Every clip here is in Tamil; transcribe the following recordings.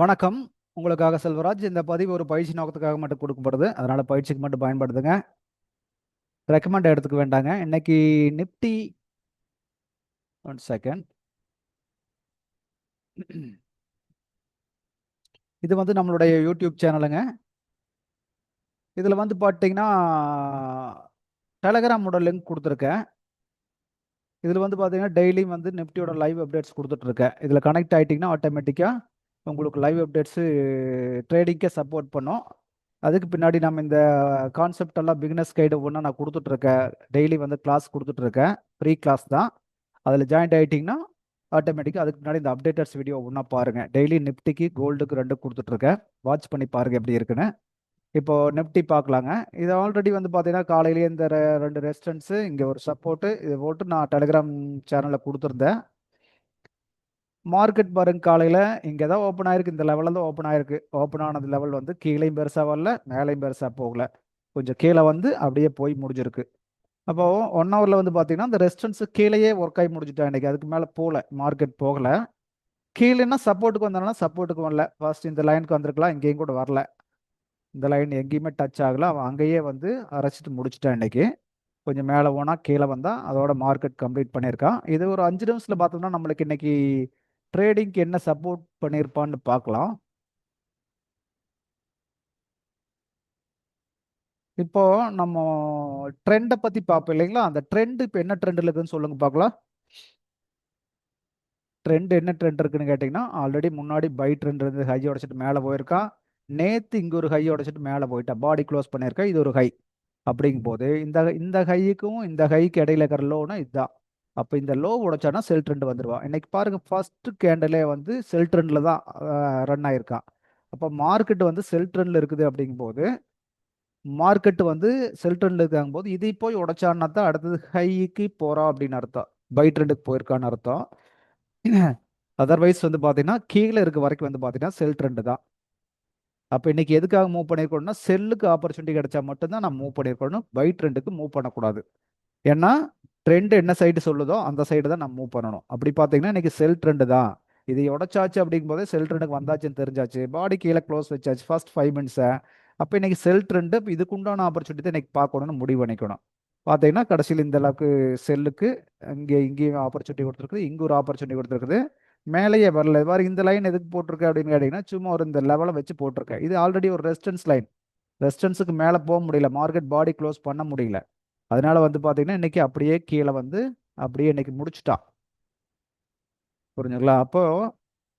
வணக்கம். உங்களுக்காக செல்வராஜ். இந்த பதிவு ஒரு பயிற்சி நோக்கத்துக்காக மட்டும் கொடுக்கப்படுது. அதனால பயிற்சிக்கு மட்டும் பயன்படுத்துங்க. ரெக்கமெண்ட் எடுத்துக்க வேண்டாங்க. இன்னைக்கு நிப்டி 1 செகண்ட். இது வந்து நம்மளுடைய யூடியூப் சேனலுங்க. இதில் வந்து பார்த்தீங்கன்னா டெலகிராமோட லிங்க் கொடுத்துருக்கேன். இதில் வந்து பார்த்தீங்கன்னா டெய்லியும் வந்து நிப்டியோட லைவ் அப்டேட்ஸ் கொடுத்துட்ருக்கேன். இதில் கனெக்ட் ஆகிட்டிங்கன்னா ஆட்டோமேட்டிக்காக உங்களுக்கு லைவ் அப்டேட்ஸு ட்ரேடிங்க்கே சப்போர்ட் பண்ணும். அதுக்கு பின்னாடி நம்ம இந்த கான்செப்ட் எல்லாம் பிகினர்ஸ் கைடு ஒன்றா நான் கொடுத்துட்ருக்கேன். டெய்லி வந்து கிளாஸ் கொடுத்துட்ருக்கேன். ஃப்ரீ கிளாஸ் தான். அதில் ஜாயின்ட் ஆகிட்டிங்கன்னா ஆட்டோமேட்டிக்காக அதுக்கு முன்னாடி இந்த அப்டேட்டர்ஸ் வீடியோ ஒன்றா பாருங்கள். டெய்லி நிஃப்டிக்கு கோல்டுக்கு ரெண்டு கொடுத்துட்ருக்கேன். வாட்ச் பண்ணி பாருங்கள் எப்படி இருக்குன்னு. இப்போது நிஃப்டி பார்க்கலாங்க. இது ஆல்ரெடி வந்து பார்த்தீங்கன்னா காலையிலேயே இந்த ரெண்டு ரெசிஸ்டன்ஸு, இங்கே ஒரு சப்போர்ட்டு, இதை போட்டு நான் டெலிகிராம் சேனலில் கொடுத்துருந்தேன். மார்க்கெட் பாருங்க, காலையில் இங்கே தான் ஓப்பன் ஆயிருக்கு. இந்த லெவலில் தான் ஓப்பன் ஆயிருக்கு. ஓப்பன் ஆனது லெவல் வந்து கீழேயும் பெருசாக வரல, மேலேயும் பெருசாக போகல. கொஞ்சம் கீழே வந்து அப்படியே போய் முடிஞ்சிருக்கு. அப்போ 1 ஹவரில் வந்து பார்த்தீங்கன்னா இந்த ரெசிஸ்டன்ஸு கீழேயே ஒர்க் ஆகி முடிஞ்சுட்டா இன்னைக்கு. அதுக்கு மேலே போகல, மார்க்கெட் போகல. கீழேன்னா சப்போர்ட்டுக்கு வந்தாலும் சப்போர்ட்டுக்கு வரல. ஃபர்ஸ்ட் இந்த லைனுக்கு வந்திருக்கலாம், இங்கேயும் கூட வரல. இந்த லைன் எங்கேயுமே டச் ஆகல. அவன் அங்கேயே வந்து அரைச்சிட்டு முடிச்சுட்டான் இன்னைக்கு. கொஞ்சம் மேலே போனால் கீழே வந்தால் அதோட மார்க்கெட் கம்ப்ளீட் பண்ணியிருக்கான். இது ஒரு 5 நிமிஷத்தில் பார்த்தோம்னா நம்மளுக்கு இன்னைக்கு ட்ரேடிங்க்கு என்ன சப்போர்ட் பண்ணியிருப்பான்னு பார்க்கலாம். இப்போ நம்ம ட்ரெண்டை பற்றி பார்ப்போம் இல்லைங்களா? அந்த ட்ரெண்ட் இப்போ என்ன ட்ரெண்டில் இருக்குதுன்னு சொல்லுங்க பார்க்கலாம். ட்ரெண்ட் என்ன ட்ரெண்ட் இருக்குன்னு கேட்டிங்கன்னா, ஆல்ரெடி முன்னாடி பை ட்ரெண்ட் இருந்து ஹை உடைச்சிட்டு மேலே போயிருக்கான். நேற்று இங்கே ஒரு ஹை உடைச்சிட்டு மேலே போயிட்டான். பாடி க்ளோஸ் பண்ணியிருக்கேன். இது ஒரு ஹை. அப்படிங்கும் போது இந்த இந்த ஹைக்கும் இந்த ஹைக்கு இடையில இருக்கிற லோனா இதுதான். அப்போ இந்த லோ உடைச்சானா செல் ட்ரெண்ட் வந்துடுவான். இன்னைக்கு பாருங்க, ஃபர்ஸ்ட் கேண்டலே வந்து செல் ட்ரெண்டில் தான் ரன் ஆயிருக்கான். அப்போ மார்க்கெட் வந்து செல் ட்ரெண்டில் இருக்குது. அப்படிங்கும்போது மார்க்கெட் வந்து செல் ட்ரெண்டில் இருக்காங்க போது இதை போய் உடைச்சான்னா தான் அடுத்தது ஹைக்கு போகிறான் அப்படின்னு அர்த்தம். பை ட்ரெண்டுக்கு போயிருக்கான்னு அர்த்தம். அதர்வைஸ் வந்து பார்த்தீங்கன்னா கீழே இருக்க வரைக்கும் வந்து பார்த்தீங்கன்னா செல் ட்ரெண்டு தான். அப்போ இன்னைக்கு எதுக்காக மூவ் பண்ணியிருக்கோம்னா, செல்லுக்கு ஆப்பர்ச்சுனிட்டி கிடைச்சா மட்டும்தான் நான் மூவ் பண்ணியிருக்கணும். பை ட்ரெண்டுக்கு மூவ் பண்ணக்கூடாது. ஏன்னா ட்ரெண்ட் என்ன சைடு சொல்லுதோ அந்த சைடு தான் நம்ம மூவ் பண்ணணும். அப்படி பார்த்தீங்கன்னா இன்னைக்கு செல் ட்ரெண்டு தான். இது உடச்சாச்சு அப்படிங்கும் போதே செல் ட்ரெண்டுக்கு வந்தாச்சுன்னு தெரிஞ்சாச்சு. பாடி கீழே க்ளோஸ் வச்சாச்சு ஃபர்ஸ்ட் 5 மினிட்ஸை. அப்போ இன்னைக்கு செல் ட்ரெண்டு இதுக்குண்டான ஆப்பர்ச்சுனிட்டி தான் இன்னைக்கு பார்க்கணும்னு முடிவு பண்ணிக்கணும். பார்த்தீங்கன்னா கடைசியில் இந்த அளவுக்கு செல்லுக்கு இங்கேயும் ஆப்பர்ச்சுனிட்டி கொடுத்துருக்குது, இங்கே ஒரு ஆப்பர்ச்சுனிட்டி கொடுத்துருக்குது. மேலேயே வரல. இது மாதிரி இந்த லைன் எதுக்கு போட்டிருக்கேன் அப்படின்னு கேட்டிங்கன்னா, சும்மா ஒரு இந்த லெவலை வச்சு போட்டிருக்கேன். இது ஆல்ரெடி ஒரு ரெசிஸ்டன்ஸ் லைன். ரெசிஸ்டன்ஸுக்கு மேலே போக முடியல, மார்க்கெட் பாடி க்ளோஸ் பண்ண முடியல. அதனால வந்து பார்த்தீங்கன்னா இன்னைக்கு அப்படியே கீழே வந்து அப்படியே இன்னைக்கு முடிச்சுட்டான். புரிஞ்சுங்களா? அப்போ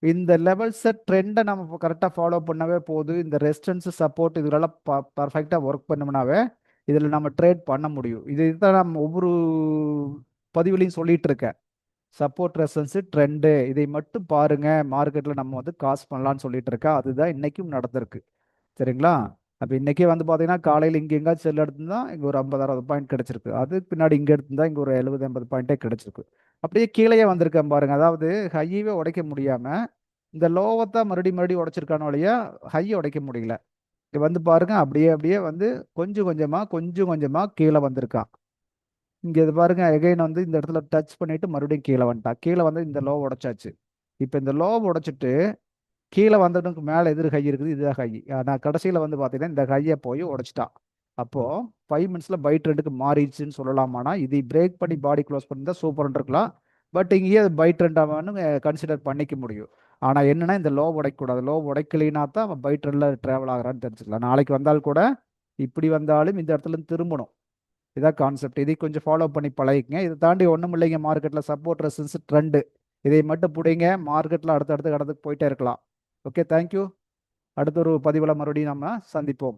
இந்த லெவல்ஸை ட்ரெண்டை நம்ம கரெக்டாக ஃபாலோ பண்ணவே போதும். இந்த ரெசிஸ்டன்ஸ் சப்போர்ட் இதுலெல்லாம் பர்ஃபெக்டாக ஒர்க் பண்ணோம்னாவே இதில் நம்ம ட்ரேட் பண்ண முடியும். இதுதான் நம்ம ஒவ்வொரு பதிவுலையும் சொல்லிட்டு இருக்கேன். சப்போர்ட் ரெசிஸ்டன்ஸ் ட்ரெண்டு இதை மட்டும் பாருங்க, மார்க்கெட்டில் நம்ம வந்து காசு பண்ணலான்னு சொல்லிட்டு இருக்கேன். அதுதான் இன்னைக்கும் நடந்திருக்கு. சரிங்களா? அப்போ இன்றைக்கே வந்து பார்த்தீங்கன்னா காலையில் இங்கே எங்கேயாச்சும் செல் எடுத்திருந்தா இங்கே ஒரு 50-60 பாயிண்ட் கிடச்சிருக்கு. அதுக்கு பின்னாடி இங்கே எடுத்திருந்தா இங்கே ஒரு 70-80 பாயிண்ட்டே கிடச்சிருக்கு. அப்படியே கீழேயே வந்திருக்கேன் பாருங்க. அதாவது ஹையவே உடைக்க முடியாமல் இந்த லோவை தான் மறுபடியும் உடைச்சிருக்கான வழியா ஹையை உடைக்க முடியல. இங்கே வந்து பாருங்க, அப்படியே அப்படியே வந்து கொஞ்சம் கொஞ்சமாக கீழே வந்திருக்கான். இங்கே இது பாருங்க, எகைன் வந்து இந்த இடத்துல டச் பண்ணிட்டு மறுபடியும் கீழே வந்துட்டான். கீழே வந்து இந்த லோ உடைச்சாச்சு. இப்போ இந்த லோ உடைச்சிட்டு கீழே வந்ததுக்கு மேலே எதிர் ஹை இருக்குது, இதுதான் ஹை. ஆனால் கடைசியில் வந்து பார்த்தீங்கன்னா இந்த ஹையை போய் உடைச்சிட்டான். அப்போது 5 மினிட்ஸில் பை ட்ரெண்டுக்கு மாறிடுச்சுன்னு சொல்லலாமானா, இதை பிரேக் பண்ணி பாடி க்ளோஸ் பண்ணியிருந்தா சூப்பர்னு இருக்கலாம். பட் இங்கேயே அது பை ட்ரெண்டாக கன்சிடர் பண்ணிக்க முடியும். ஆனால் என்னன்னா இந்த லோ உடைக்கக்கூடாது. லோ உடைக்கலினா தான் அவன் பை ட்ரெண்டில் ட்ராவல் ஆகிறான்னு தெரிஞ்சுக்கலாம். நாளைக்கு வந்தால் கூட இப்படி வந்தாலும் இந்த இடத்துல திரும்பணும். இதான் கான்செப்ட். இதை கொஞ்சம் ஃபாலோ பண்ணி பழகிக்கங்க. இதை தாண்டி ஒன்றும் இல்லைங்க. மார்க்கெட்டில் சப்போர்ட் ரெசிஸ்டன்ஸ் ட்ரெண்டு இதை மட்டும் பிடிங்க. மார்க்கெட்டில் அடுத்தடுத்து கடந்துக்கு போயிட்டே இருக்கலாம். Okay, thank you. அடுத்த ஒரு பதிவில் மறுபடியும் நம்ம சந்திப்போம்.